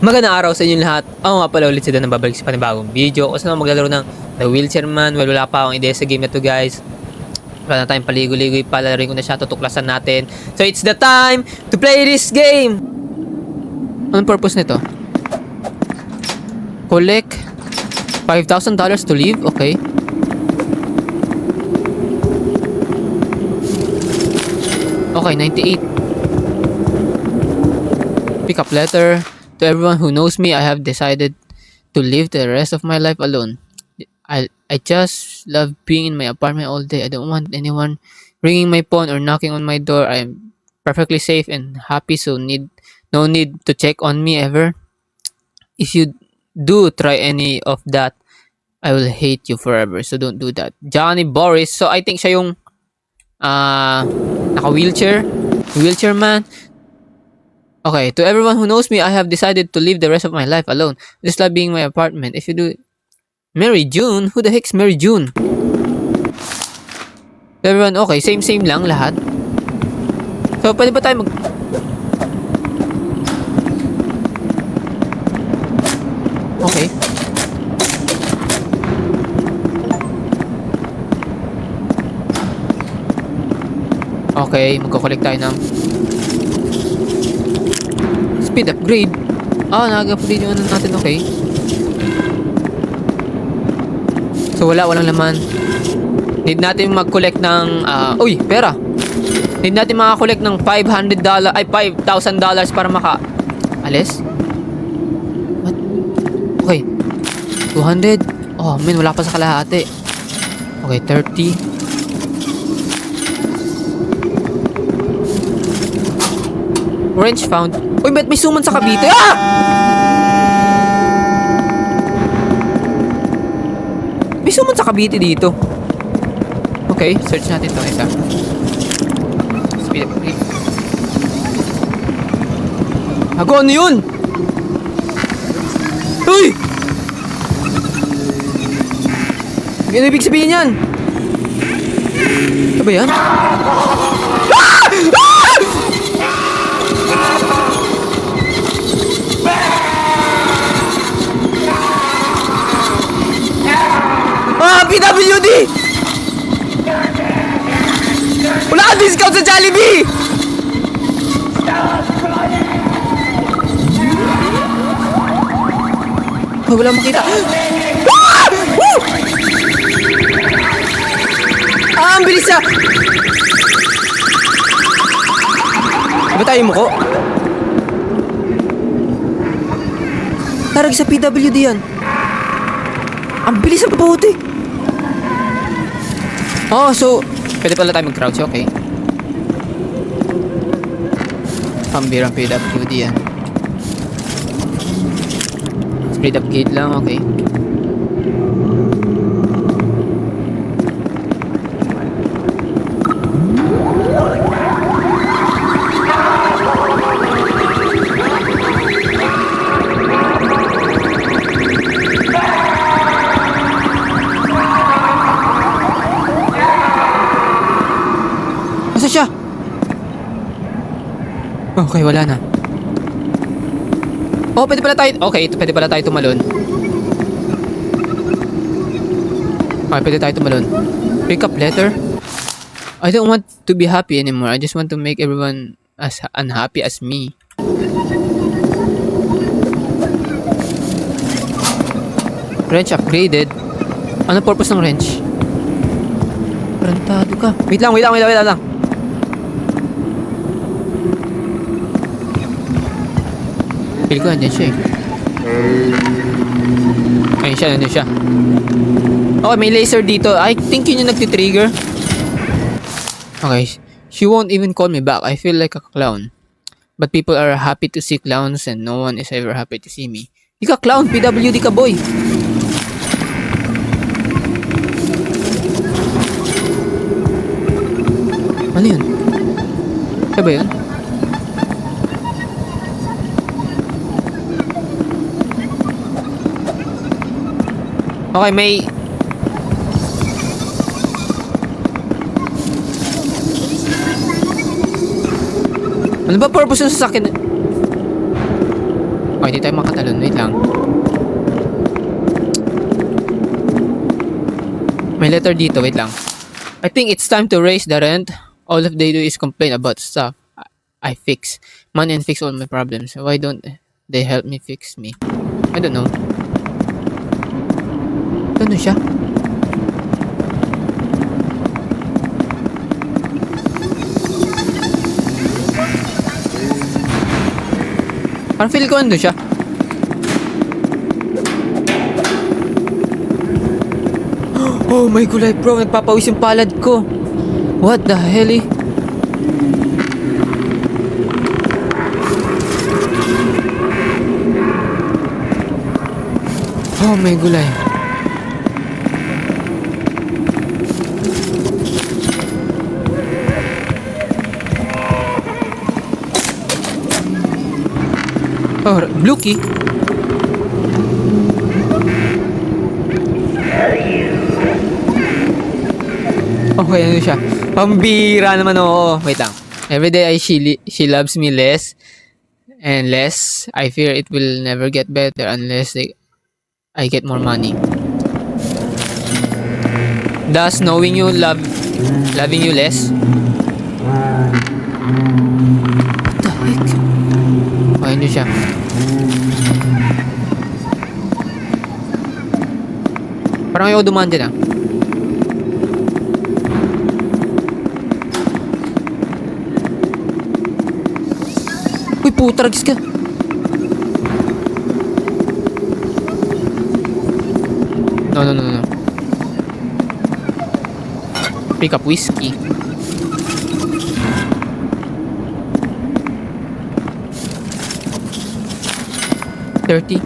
Magandang araw sa inyo lahat. Ako nga pala ulit si Dan na babalik sa panibagong video. Kasi naman maglalaro ng The Wheelchair Man. Well, wala pa akong ideya sa game na to, guys. Wala na tayong paligoy-ligoy. Palalarin ko na siya. Tutuklasan natin. So, it's the time to play this game! Anong purpose nito? Collect $5,000 to live? Okay. Okay, 98. Pick up letter. To everyone who knows me, I have decided to live the rest of my life alone. I just love being in my apartment all day. I don't want anyone ringing my phone or knocking on my door. I am perfectly safe and happy, so no need to check on me ever. If you do try any of that, I will hate you forever. So don't do that. Johnny Boris. So I think siya yung naka-wheelchair man. Okay, to everyone who knows me, I have decided to live the rest of my life alone. Just love being in my apartment. If you do... Mary June? Who the heck's Mary June? To everyone, okay, same lang lahat. So, pwede ba tayo Okay. Okay, magko-collect tayo ng speed upgrade. Nag-upgrade yung ano natin, okay. So, walang laman. Need natin mag-collect ng, pera. Need natin makakollect ng $5,000 para alis. What? Okay. 200. Oh, man, wala pa sa kalahati. Okay, 30. Wrench found. Uy, ba't may suman sa Cavite? May suman sa Cavite dito. Okay, search natin itong isa. Speed up. Ano yun? Uy! Ano ibig sabihin yan? Ano ba yan? PWD! Wala ka discount sa Jollibee! Oh, wala makita. Ang bilis siya! Ba tayo mo ko? Tarag sa PWD yan. Ang bilis ang puti. Oh, so pwede pala tayo mag-crouch, okay. Pambirang PWD yan. Speed up gate lang, okay. Siya. Okay, wala na. Oh, pwede pala tayo. Okay, pwede pala tayo tumalon. Okay, pwede tayo tumalon. Pick up letter. I don't want to be happy anymore. I just want to make everyone as unhappy as me. Wrench upgraded. Ano purpose ng wrench? Parantado ka. Wait lang. Feel ko nandiyan siya Ayun siya, nandiyan siya. Okay, may laser dito. I think yun yung nagtitrigger. Okay, she won't even call me back. I feel like a clown. But people are happy to see clowns and no one is ever happy to see me. Di ka clown, PWD ka boy. Ano yun? Siya ba yun? Okay, may... Ano ba purpose ng sasakyan? Okay, Okay, di tayo makatalon. Wait lang. May letter dito. Wait lang. I think it's time to raise the rent. All of they do is complain about stuff I fix. Money and fix all my problems. Why don't they help me fix me? I don't know. Ano siya? Parang feel ko ano siya. Oh my gulay bro, nagpapawis yung palad ko. What the hell eh? Oh my gulay. Oh, blue key. Okay, ano siya? Pambira naman, oo. Wait lang. Every day she loves me less and less. I fear it will never get better unless I get more money. Does knowing you loving you less? What the heck? Okay, ano siya? Parang ayaw dumaan dyan ah. Uy, putragis ka. No. Pick up whiskey. $30.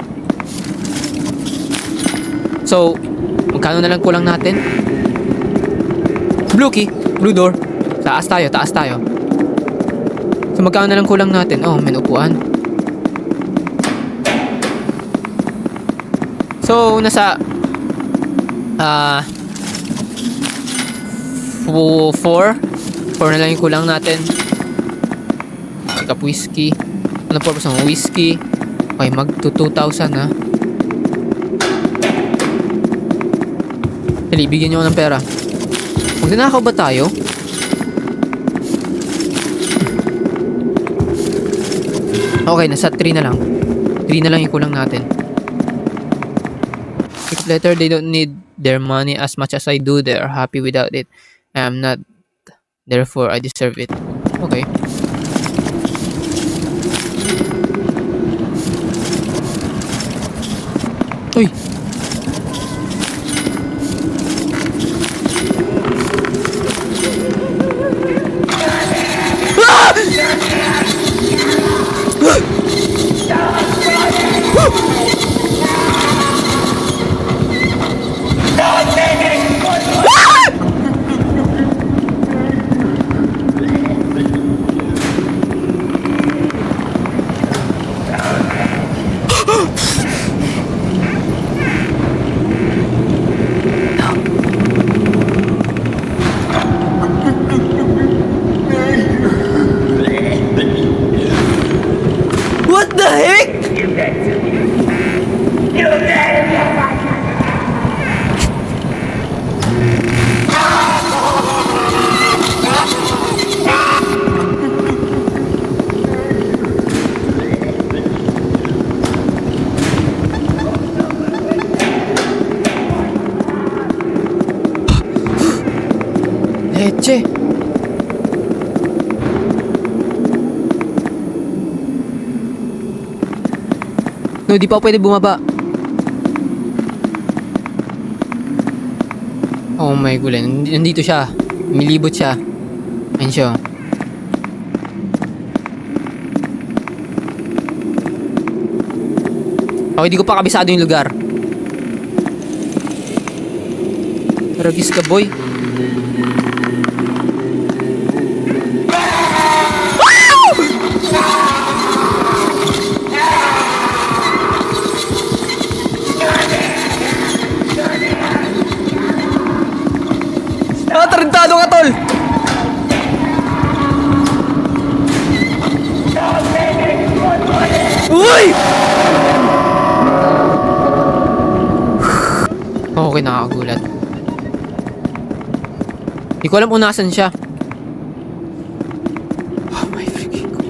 So, magkano na lang kulang natin? Blue key. Blue door. Taas tayo. So, magkano na lang kulang natin? Oh, may upuan. So, nasa 4 na lang yung kulang natin. Pick up whiskey. Ano purpose ng whiskey? Okay, mag to 2,000 ha. Dali, bigyan nyo ako ng pera. Magnanakaw ba tayo? Okay, nasa 3 na lang. 3 na lang yung kulang natin. Pick up letter, they don't need their money as much as I do. They are happy without it. I am not. Therefore, I deserve it. Okay. Uy! What the heck? Leche. No, di pa ako pwede bumaba. Oh my gulay. Nandito siya. Milibot siya. Ayun siya. Okay, di ko pa kabisado yung lugar. Taragis ka, boy. Tarantado ka, tol! Uy! Okay, nakakagulat. Di ko alam kung nasan siya. Oh my freaking God.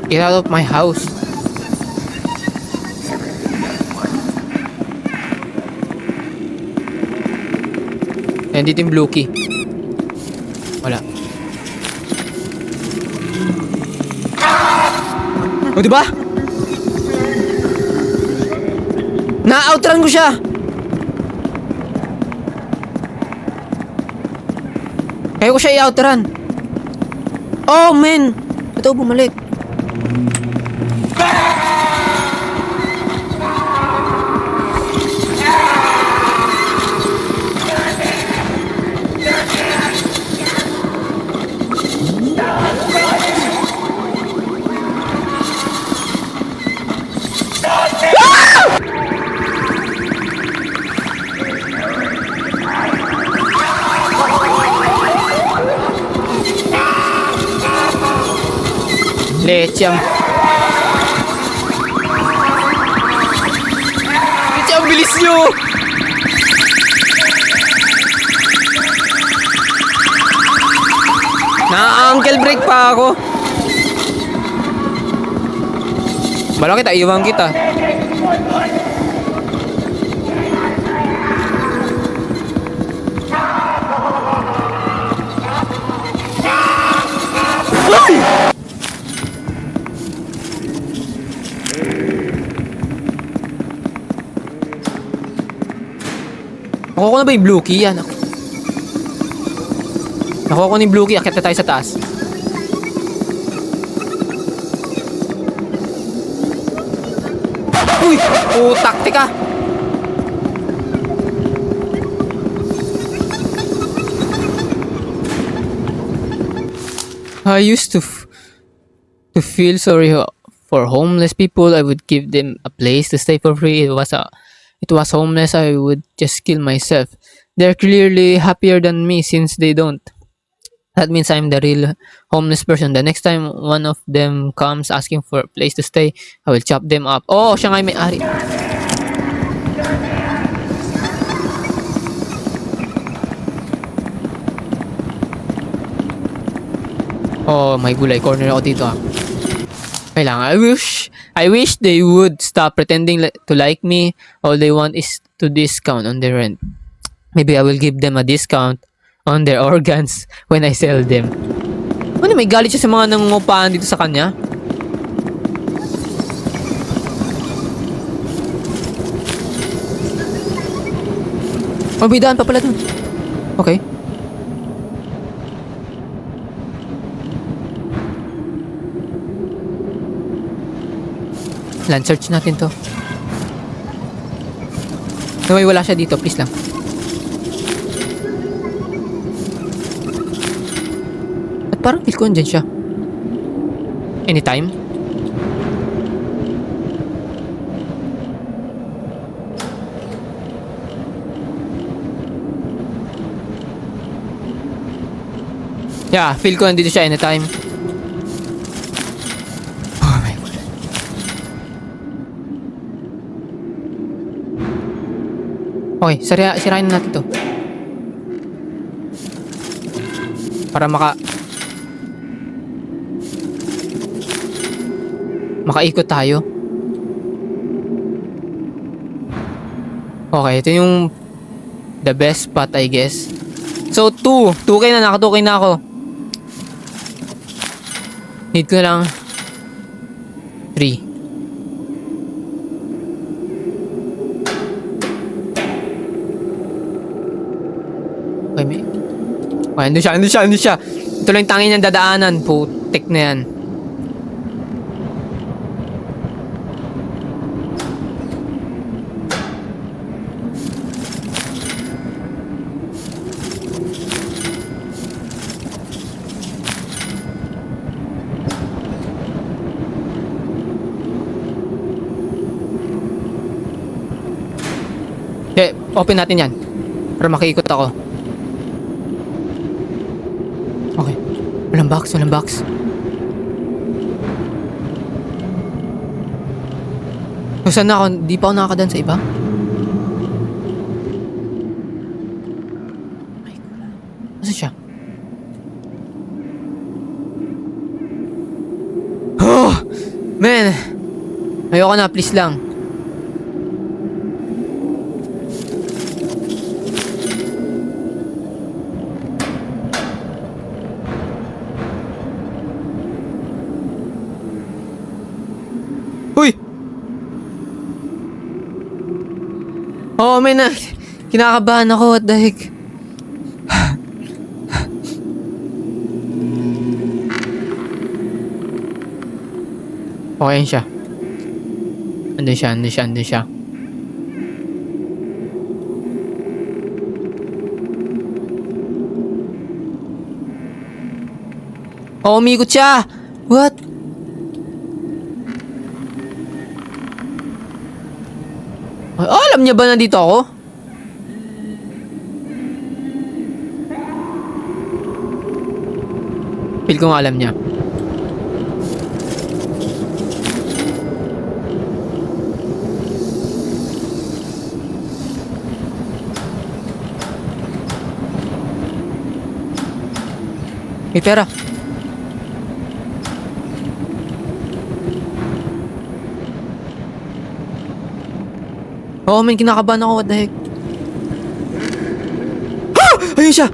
Get out of my house. Nandito yung blue key. Wala. O, diba? Na-outrun ko siya! Kaya ko siya i-outrun. Oh, man! Ito, bumalik. Lecham. Lecham, bilis nyo! Na-ankle break pa ako. Bala kita, iwan kita. Ay! Nakuha ko na ba yung blue key? Yan. Nakuha ko na yung blue key. Akit na tayo sa taas. Uy! Utak, tika! I used to feel sorry for homeless people. I would give them a place to stay for free. It was homeless. I would just kill myself. They're clearly happier than me since they don't. That means I'm the real homeless person. The next time one of them comes asking for a place to stay, I will chop them up. Oh, siya nga yung may-ari. Oh, may gulay corner ako dito ah. Kailangan. I wish they would stop pretending to like me. All they want is to discount on their rent. Maybe I will give them a discount on their organs when I sell them. Ano, may galit siya sa mga nangungupahan dito sa kanya? Oh, may daan pa pala dun. Okay. Land search natin to. Naway, wala siya dito. Please lang. At parang feel ko andyan siya. Anytime. Yeah, feel ko nandito siya anytime. Oh my God. Okay, sirain na natin to. Para makaikot tayo. Okay, ito yung the best spot, I guess. So, 2K na, naka 2K na ako. Need ko lang 3. Okay, may... Okay, andun siya. Ito lang yung tangin niyang dadaanan. Putik na yan. Open natin yan. Para makiikot ako. Okay. Walang box, walang box. So, saan na ako? Di pa ako nakakadaan sa iba? Ay, nasa siya? Oh! Man! Ayoko na, please lang. Uy! Oh, man, kinakabahan ako. What the heck? Okay yun siya. Andun siya, andun siya, andun siya. Oh, umikot siya! What? Ay, alam niya ba nandito ako? Feel ko nga alam niya. May pera. Oo, may kinakabahan ako. What the heck? Ah! Ayun siya!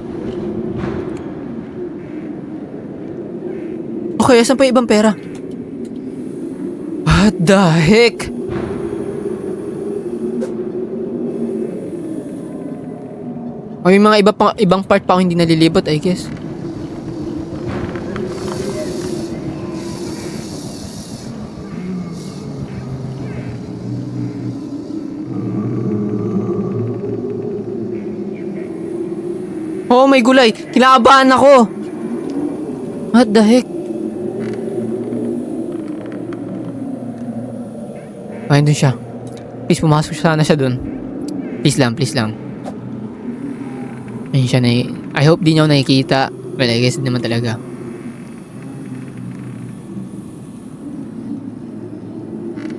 Okay, asan pa yung ibang pera? What the heck? O may mga ibang part pa ako hindi nalilibot, I guess. Oh, may gulay. Kinakabahan ako. What the heck? Ay, doon siya. Please, pumasok sana siya doon. Please lang, please lang. Ayun siya na. I hope di niya ako nakikita. Well, I guess naman talaga.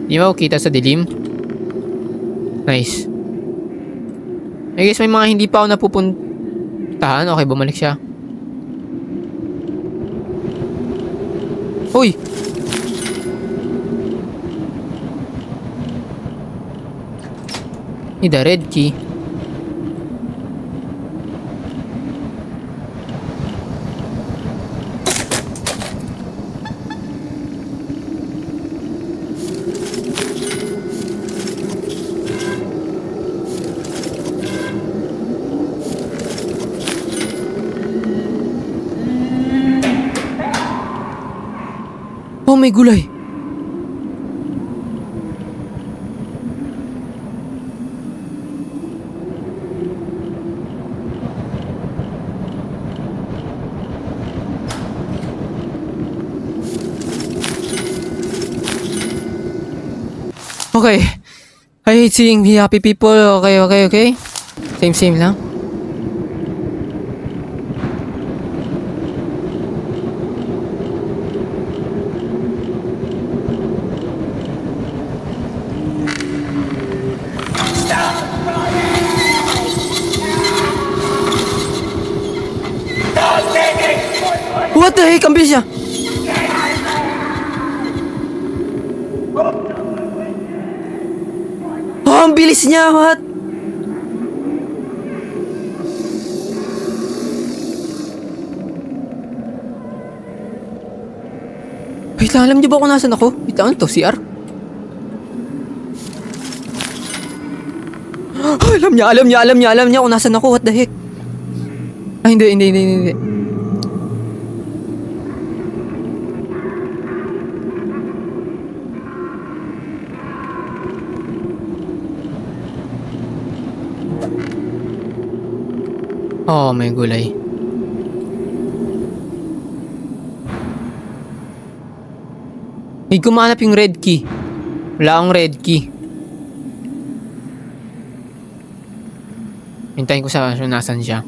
Di ba ako kita sa dilim? Nice. I guess may mga hindi pa ako napupuntahan. Okay, bumalik siya. Uy! Need a red key. Oh, may gulay. Okay. I hate seeing the happy people. Okay, okay, okay. Same lang. What the heck? Ang bilis niya. Oh, ang bilis niya. What? Wait lang, alam niyo ba kung nasan ako? Wait lang, ano to? CR? Oh, alam niya kung nasan ako. What the heck? Ay, hindi. Oh, may gulay. Need ko mahanap yung red key. Wala akong red key. Hintayin ko sa nasan siya.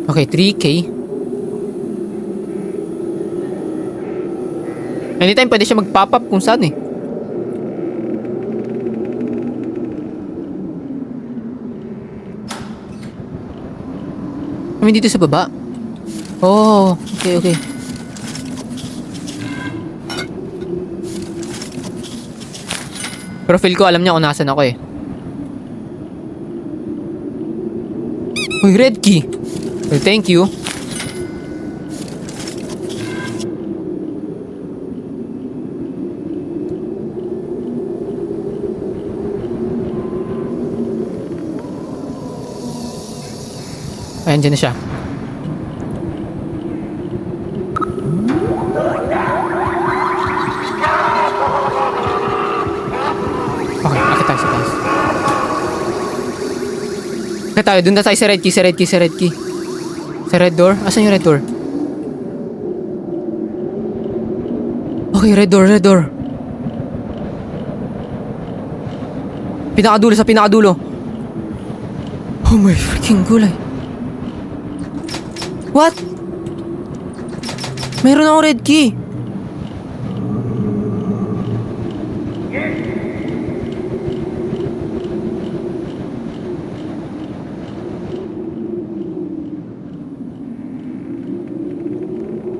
Okay, 3K. Anytime pwede siya mag-pop up kung saan eh. Kami dito sa baba. Oh, okay, okay. Pero feel ko alam niya kung nasan ako eh. Uy, red key. Well, thank you. Ayan, dyan na siya. Okay, akit tayo sa taas. Akit tayo, dun na tayo sa red key, sa red key, sa red key. Sa red door? Asan yung red door? Okay, red door, red door. Pinakadulo, sa pinakadulo. Oh my freaking gulay. What? Mayroon akong red key.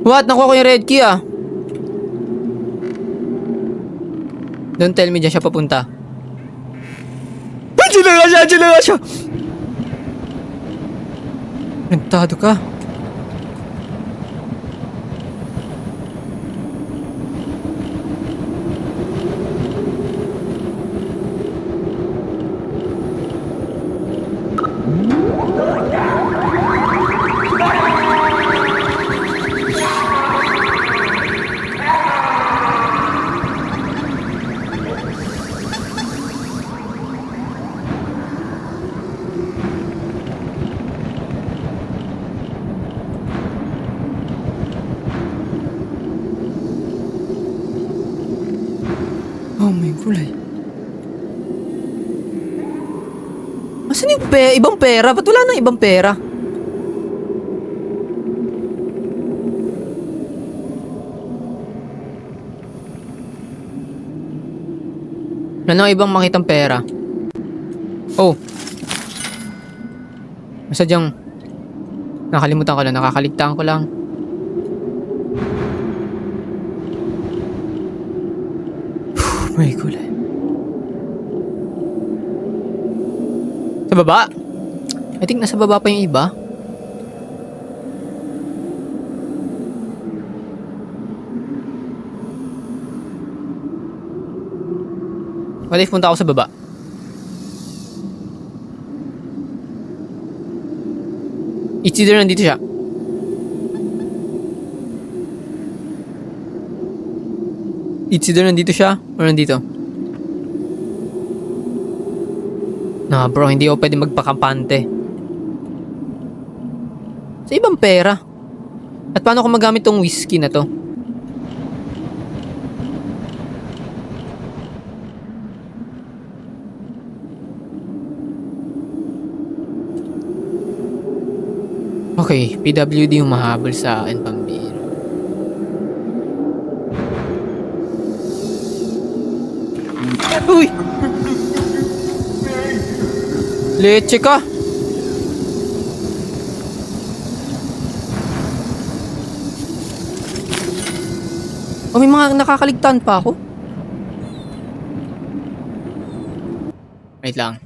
What? Nakuha ko yung red key ah. Don't tell me dyan siya papunta. Diyan na nga siya, diyan na nga siya. Rentado ka. Oh my gulay. Asan yung ibang pera? Ba't wala nang ibang pera? Wala nang ibang makitang pera. Oh. Masadyang nakalimutan ko lang, nakakaligtaan ko lang. Oh my gulay. Sa baba? I think nasa baba pa yung iba. What if punta ako sa baba? It's either nandito siya. It's either nandito siya or nandito. Nah bro, hindi ako pwede magpakampante. Sa ibang pera. At paano ko magamit tong whiskey na to? Okay, PWD yung mahabol sa akin, pambiro. Uy! Leche ka! O may mga nakakaligtaan pa ako? Wait lang.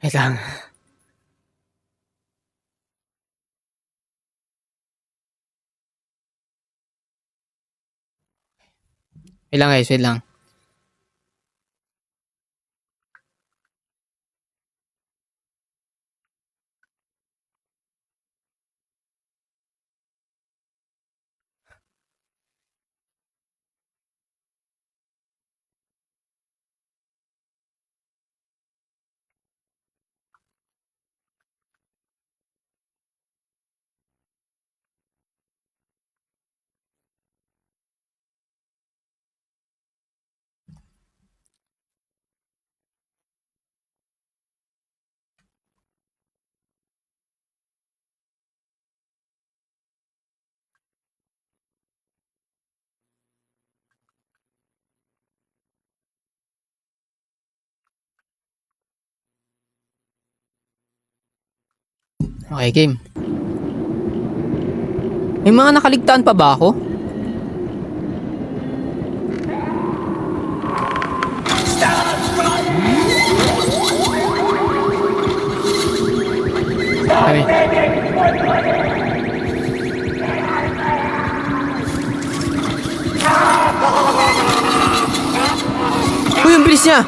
Wait lang. Wait lang guys, wait lang. Okay, game. May mga nakaligtaan pa ba ako? Okay. Uy, ang bilis niya!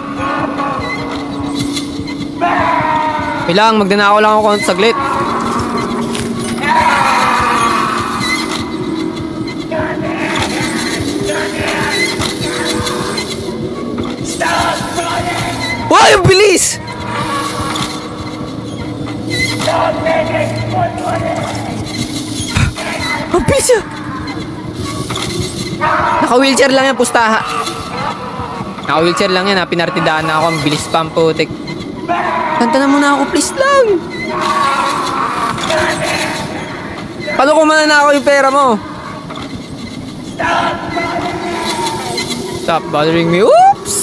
Kailangan magdanakaw lang ako saglit. Wow, ang bilis! Ang bilis niya! Naka-wheelchair lang yan, pustaha. Naka-wheelchair lang yan, ha. Pinartidaan na ako. Ang bilis pa ang putik. Kanta na muna ako, please lang. Paano kung mananakaw yung pera mo? Stop bothering me. Oops!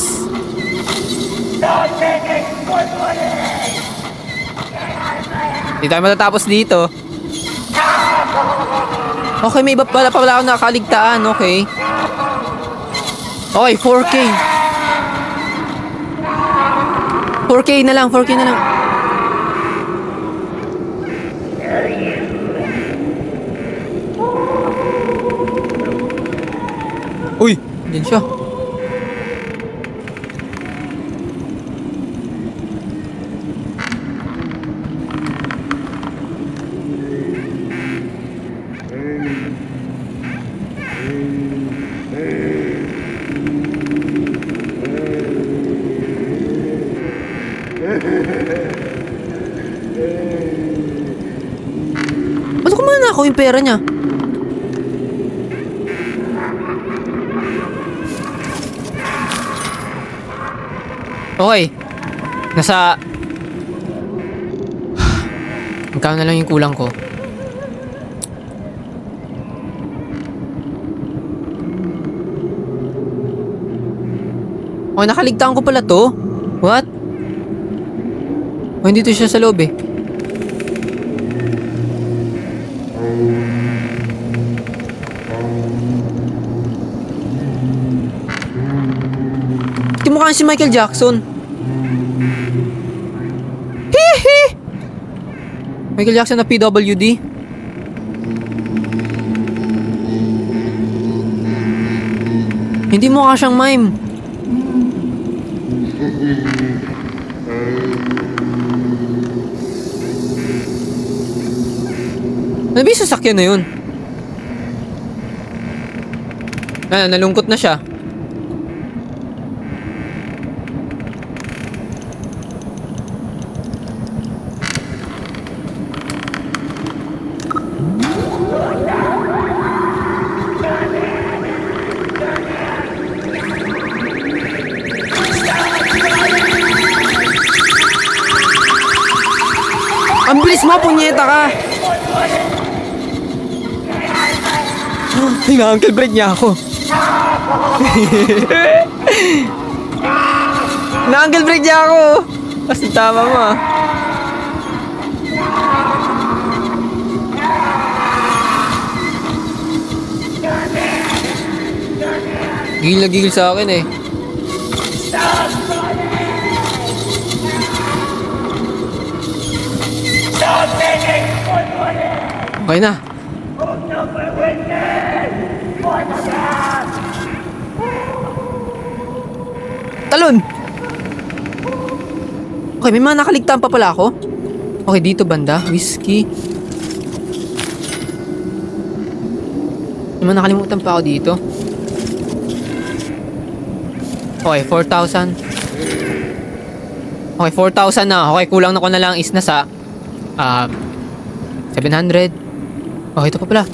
Hindi tayo matatapos dito. Okay, may iba pala ako nakaligtaan. Okay. Okay, 4K. 4K na lang, 4K na lang. Uy, din siya. Ba't ko mananakaw yung pera niya? Okay. Nasa... Magkano na lang yung kulang ko? Okay, nakaligtaan ko pala to. What? Oh, hindi to siya sa loob eh. Di mukha si Michael Jackson. Hihi! Michael Jackson na PWD. Hindi mukha siyang mime. Ano ba yung sasakyan na yun? Nalungkot na siya. Ang bilis mo, punyeta ka! Na-uncle break niya ako. Na-uncle break niya ako. Kasi tama mo ah. Gigil na gigil sa akin eh. Okay na. Talon! Okay, may mga nakaligtaan pa pala ako. Okay, dito banda. Whiskey. May mga nakalimutan pa ako dito. Okay, 4,000. Okay, 4,000 na. Okay, kulang na ko na lang is nasa 700. Okay, ito pa pala.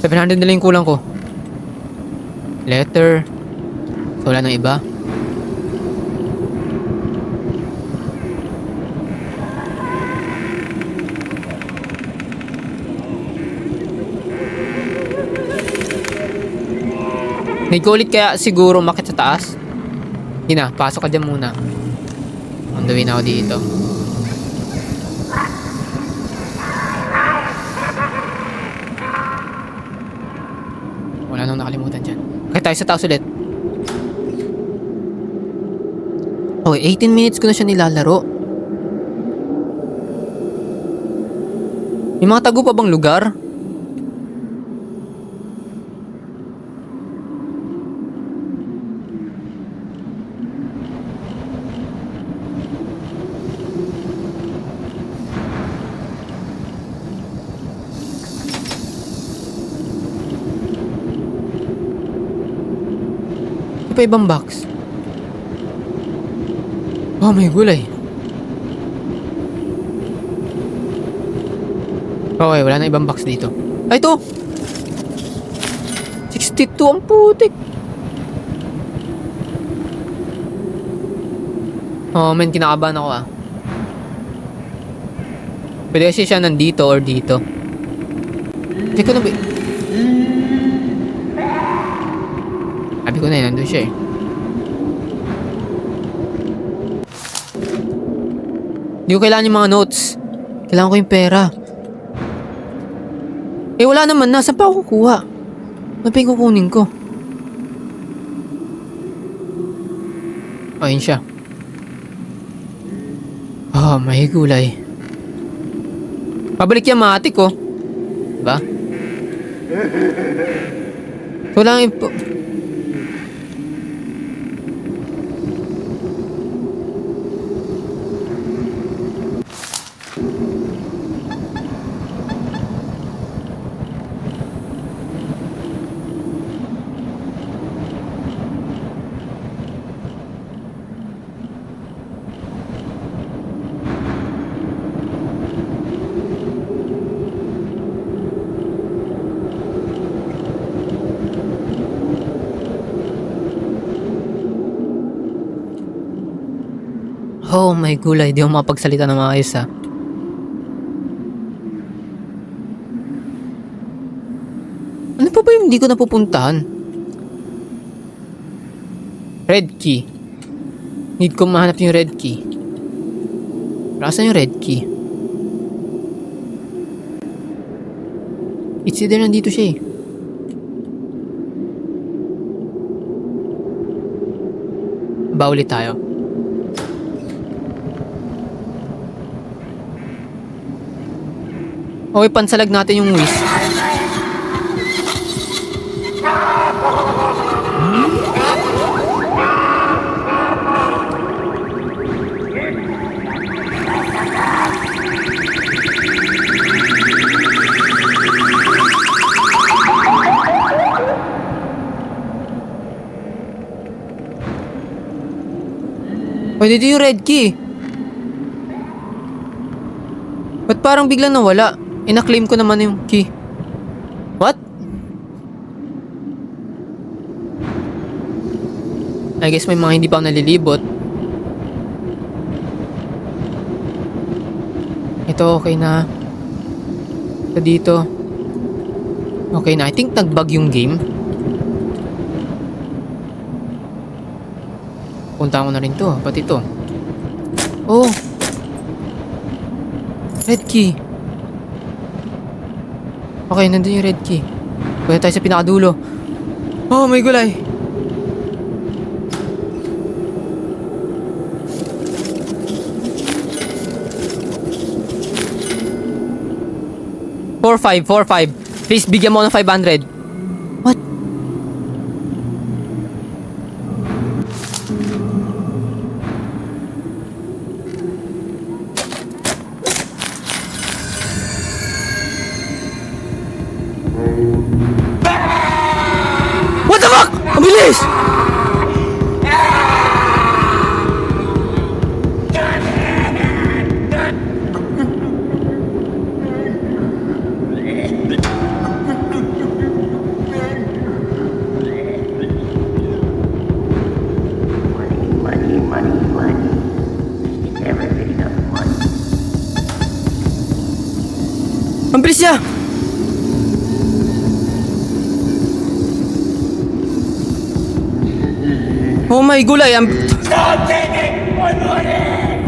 700 na lang yung kulang ko. Letter. So, wala nang iba. Need ko ulit kaya siguro makit sa taas. Hindi na, pasok ka dyan muna. On the way na ako dito. tayo sa taas ulit. Okay, 18 minutes ko na siya nilalaro. May mga tago pa bang lugar? May pa ibang box. Oh, may gulay. Okay, wala na ibang box dito. Ay, ito! 62 ang putik. Oh, man, kinakabahan ako ah. Pwede kasi siya nandito or dito. Check ko na ba? Sabi ko na yun, nandun siya eh. Hindi ko kailangan yung mga notes. Kailangan ko yung pera. Eh wala naman na, saan pa ako kukuha? Ano pa yung kukunin ko? Ayun siya. Oh, may gulay. Pabalik yung matik ko. Diba? So lang yung... Oh, may gulay. Di ako makapagsalita ng maayos ha. Ano pa ba yung hindi ko napupuntahan? Red key. Need ko mahanap yung red key. Saan yung red key? It's either nandito siya eh. Ba ulit tayo? Okay, pansalag natin yung whisk. Oh, dito yung red key. Ba't parang biglang nawala? Ina-claim ko naman yung key. What? I guess may mga hindi pa ako nalilibot. Ito okay na. Ito dito. Okay na. I think nag-bug yung game. Punta ko na rin to. Pati to. Oh. Red key. Okay, nandun yung red key. Pwede tayo sa pinakadulo. Oh, may gulay. $4.5. Please, bigyan mo ng 500. What? What the fuck? Ang bilis! Ang bilis niya! Oh my gulay! Stop taking my money!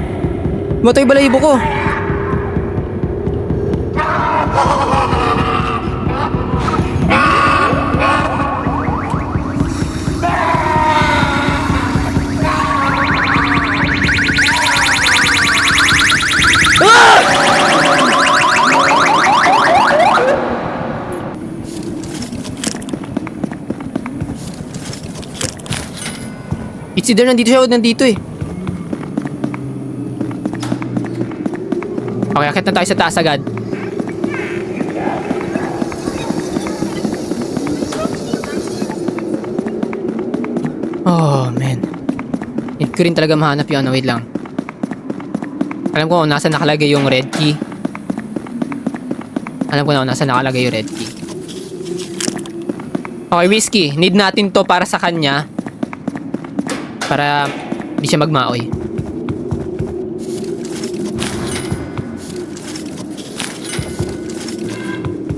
Matay balahibo ko! It's either nandito siya o nandito eh. Okay, akit na tayo sa taas agad. Oh, man. Need ko rin talaga mahanap yung ano. Wait lang. Alam ko kung nasa nakalagay yung red key. Alam ko na kung nasa nakalagay yung red key. Okay, whiskey. Need natin to para sa kanya. Para di siya magmaoy.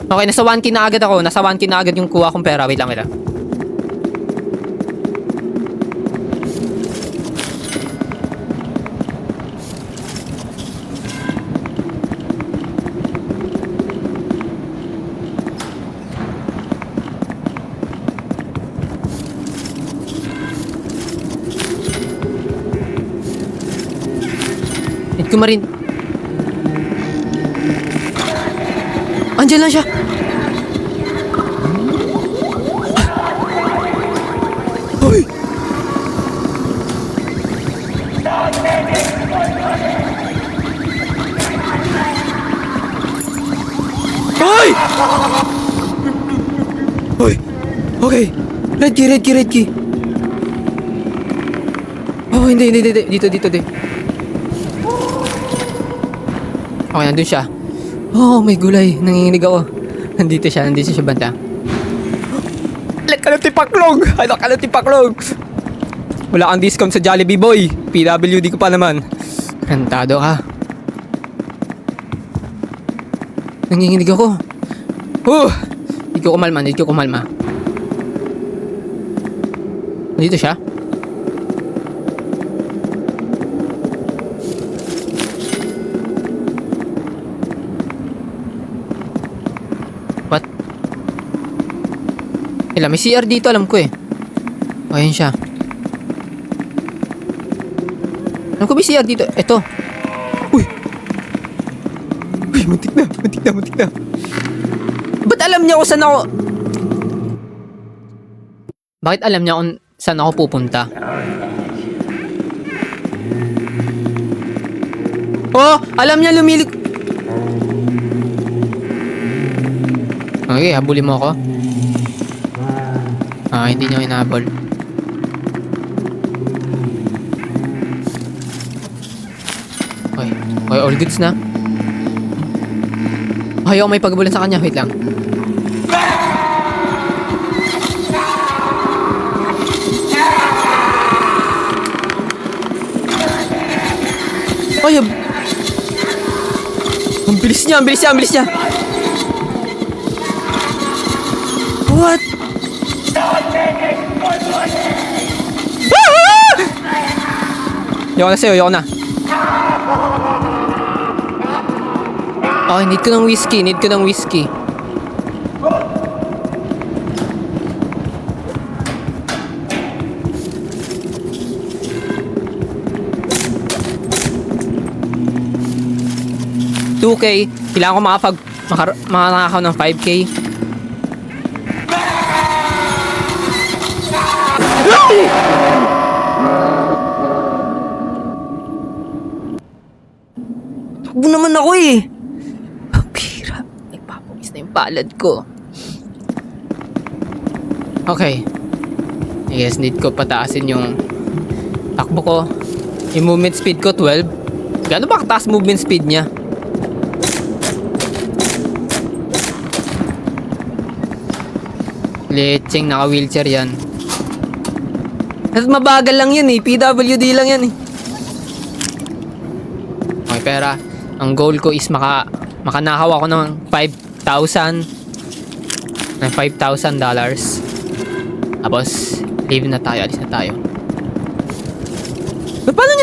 Okay, nasa 1K na agad ako. Nasa 1K na agad yung kuha kong pera. Wait lang, wait lang. Need ko marin. Andiyan lang siya. Hoy! Hoy! Hoy! Okay. Red key, red key, red key. Oh, hindi. Dito. Okay, nandun siya. Oh, may gulay. Nanginginig ako. Nandito siya banda. Alak ka ng tipaklog! Wala kang discount sa Jollibee, boy. PWD ko pa naman. Kantado ka. Nanginginig ako. Hindi ko kumalma. Nandito siya? What? May CR dito, alam ko eh. Ayun siya. Alam ko may CR dito. Ito. Uy, muntik na. Ba't alam niya kung saan ako? Bakit alam niya kung saan ako pupunta? Oh, alam niya lumilik. Okay, habulin mo ako. Hindi niya inahabol. Okay, all goods na. Ayaw may pagbulan sa kanya. Wait lang. Ay, ang bilis niya. What? Ayoko na sa'yo, Okay, need ko ng whiskey. $2K. Kailangan ko makakakaw ng 5K. Takbo naman ako eh. Pira, nagpapawis na yung palad ko. Okay. I guess need ko pataasin yung takbo ko. Yung movement speed ko 12. Gano'n ba kataas movement speed niya? Lecheng, naka-wheelchair yan. At mabagal lang yan eh. PWD lang yan eh. Okay, pera. Ang goal ko is makanakaw ako ng $5,000. Ng $5,000. Tapos, leave na tayo. Alis na tayo. Paano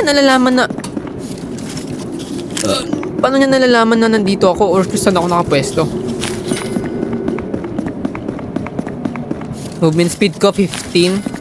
niya nalalaman na nandito ako or kung saan ako nakapwesto? Movement speed ko 15.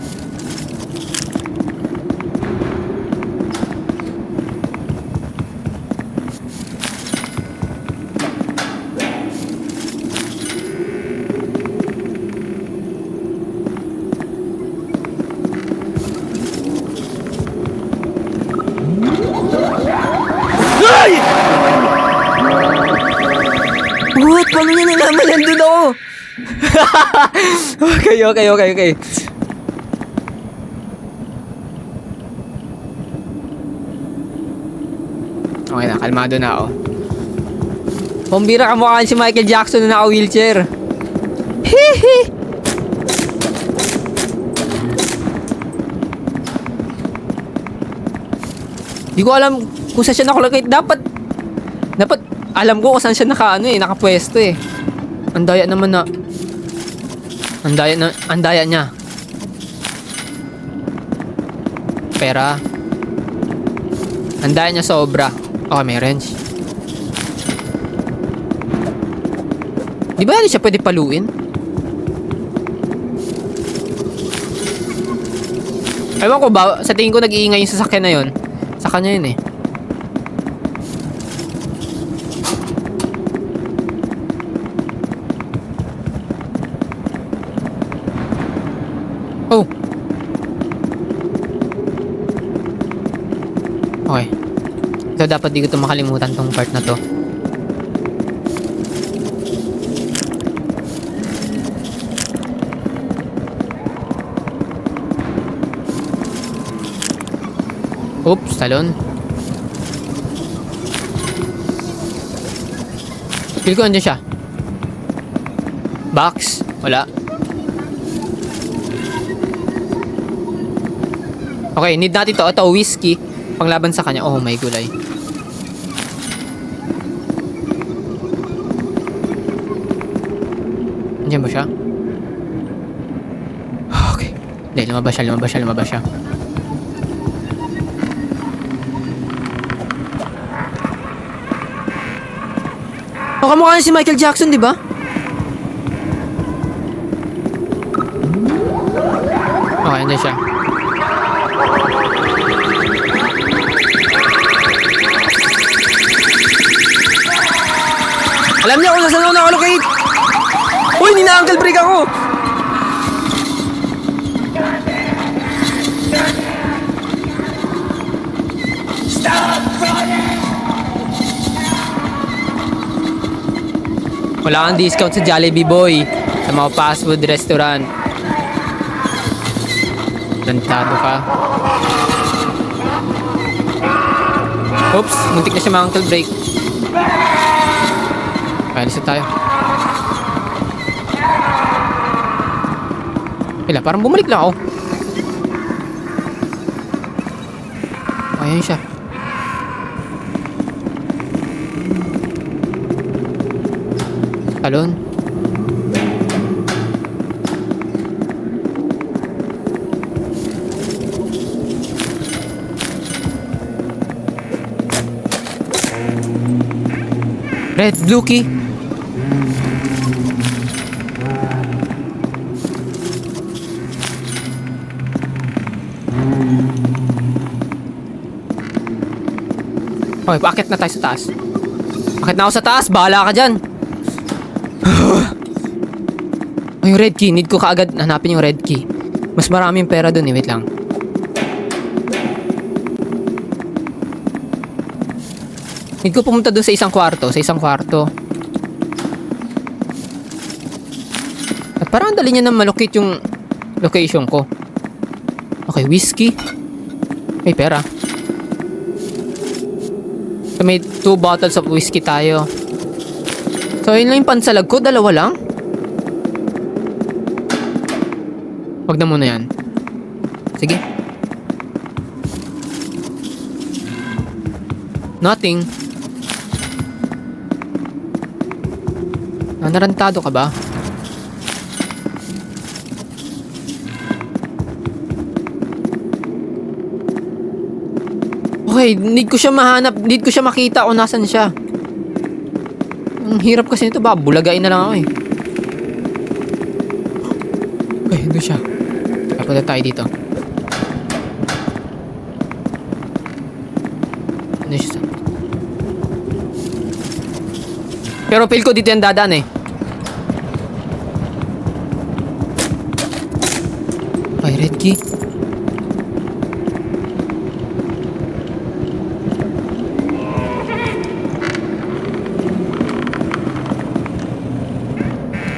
Paano niya nalaman nandun ako? Okay. Okay na, kalmado na ako. Pambira ka mukha si Michael Jackson na naka-wheelchair. Hihi! Di ko alam kung saan siya nakalagay. Dapat alam ko kung saan siya nakapwesto eh. Ang daya naman na. Ang daya niya. Pera. Ang daya niya sobra. Okay, may wrench. Di ba hindi siya pwede paluin? Ewan ko ba, sa tingin ko nag-iingay yung sasakyan na yun. Sa kanya yun eh. Oh. Okay. Ito dapat di ko ito makalimutan tong part na to. Oops, talon. Feel ko andyan siya. Box? Wala. Okay, need natin to. Ito, whiskey. Panglaban sa kanya. Oh, may gulay. Andyan ba siya? Okay. Hindi, lumabas siya. O, kamukha niya si Michael Jackson, di ba? Okay, andyan siya. Alam niya kung saan ako nakalocate! Uy, nina-uncle break ako! Wala kang discount sa Jollibee Boy sa mga fast food restaurant. Lantado ka. Oops, muntik na siya mga uncle break. Alis na tayo. Wala, parang bumalik lang ako. Ayan siya. Talon. Red, blue key. Okay, paakit na tayo sa taas. Akit na ako sa taas, bahala ka dyan. Oh, yung red key, need ko kaagad hanapin yung red key. Mas maraming pera dun eh, wait lang. Need ko pumunta dun sa isang kwarto, At parang dali niya na malocate yung location ko. Okay, whiskey. May pera. So, may 2 bottles of whiskey tayo. So, yun lang yung pansalag ko. 2 lang. Wag na muna yan. Sige. Nothing. Narantado ka ba? Okay, need ko siya mahanap. Need ko siya makita kung nasan siya. Ang hirap kasi nito. Baka bulagain na lang ako eh. Okay, doon siya. Papunta tayo dito. Ano siya? Pero feel ko dito yung dadaan eh. Okay, red key.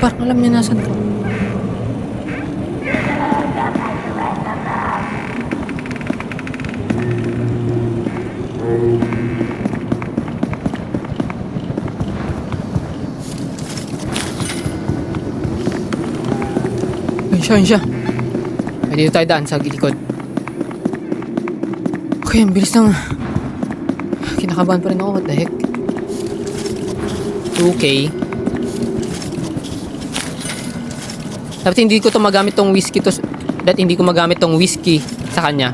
parang alam niya nasan ko. Ayun siya. Ay, dito tayo daan sa likod. Okay, ang bilis ng... Kinakabahan pa rin ako. What the heck? 2K. Dapat hindi ko to magamit tong whiskey to. Dapat hindi ko magamit tong whiskey sa kanya.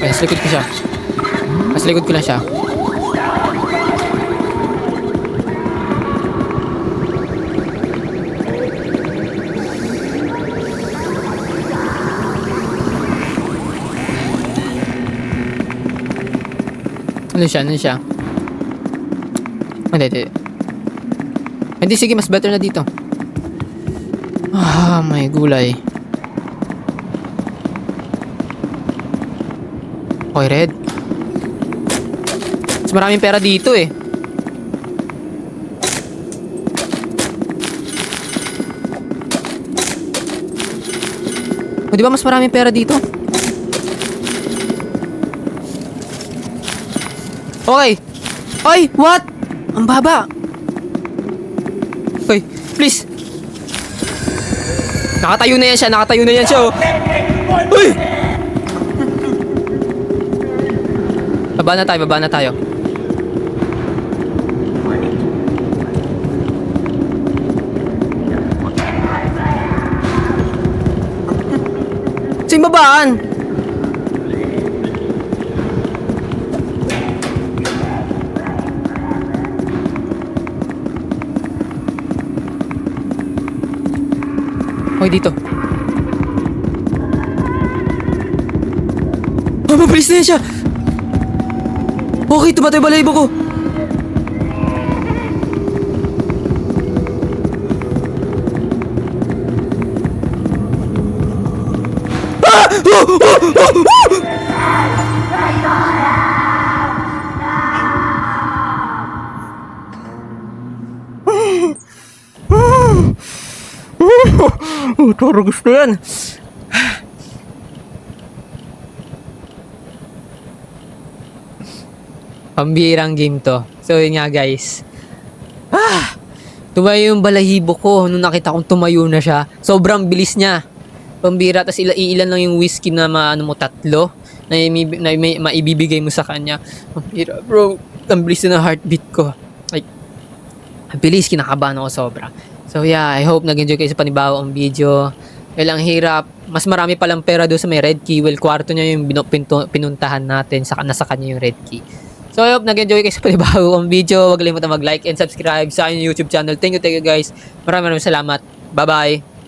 Okay, sa likod ko siya. Sa likod ko lang siya. Ano siya? Ano siya? Hindi. Hindi, sige. Mas better na dito. Ah, may gulay. Okay, red. Mas maraming pera dito eh. O, di ba mas maraming pera dito? Okay. Ay, what? Ang baba. Okay, please. Nakatayo na yan siya. Oh. Uy! Baba na tayo. Saan babaan? Okay, dito. Oh, mabilis na yan siya. Okay, tumatay balahibo ko. Ah! Toro, gusto yan. Pambirang game to. So yun nga guys. Tumayo yung balahibo ko nung nakita kong tumayo na siya. Sobrang bilis niya. Pambira. Tapos ilan lang yung whiskey na tatlo na maibibigay mo sa kanya. Pambira bro. Ang bilis na ng heartbeat ko. Like, ang bilis, kinakabahan ako sobra. So yeah, I hope nag-enjoy kayo sa panibawang video. Well, ang hirap. Mas marami palang pera doon sa may red key. Well, kwarto niya yung pinuntahan natin. Nasa kanya yung red key. So I hope nag-enjoy kayo sa panibawang video. Huwag kalimutan mag-like and subscribe sa aking YouTube channel. Thank you guys. Maraming salamat. Bye-bye.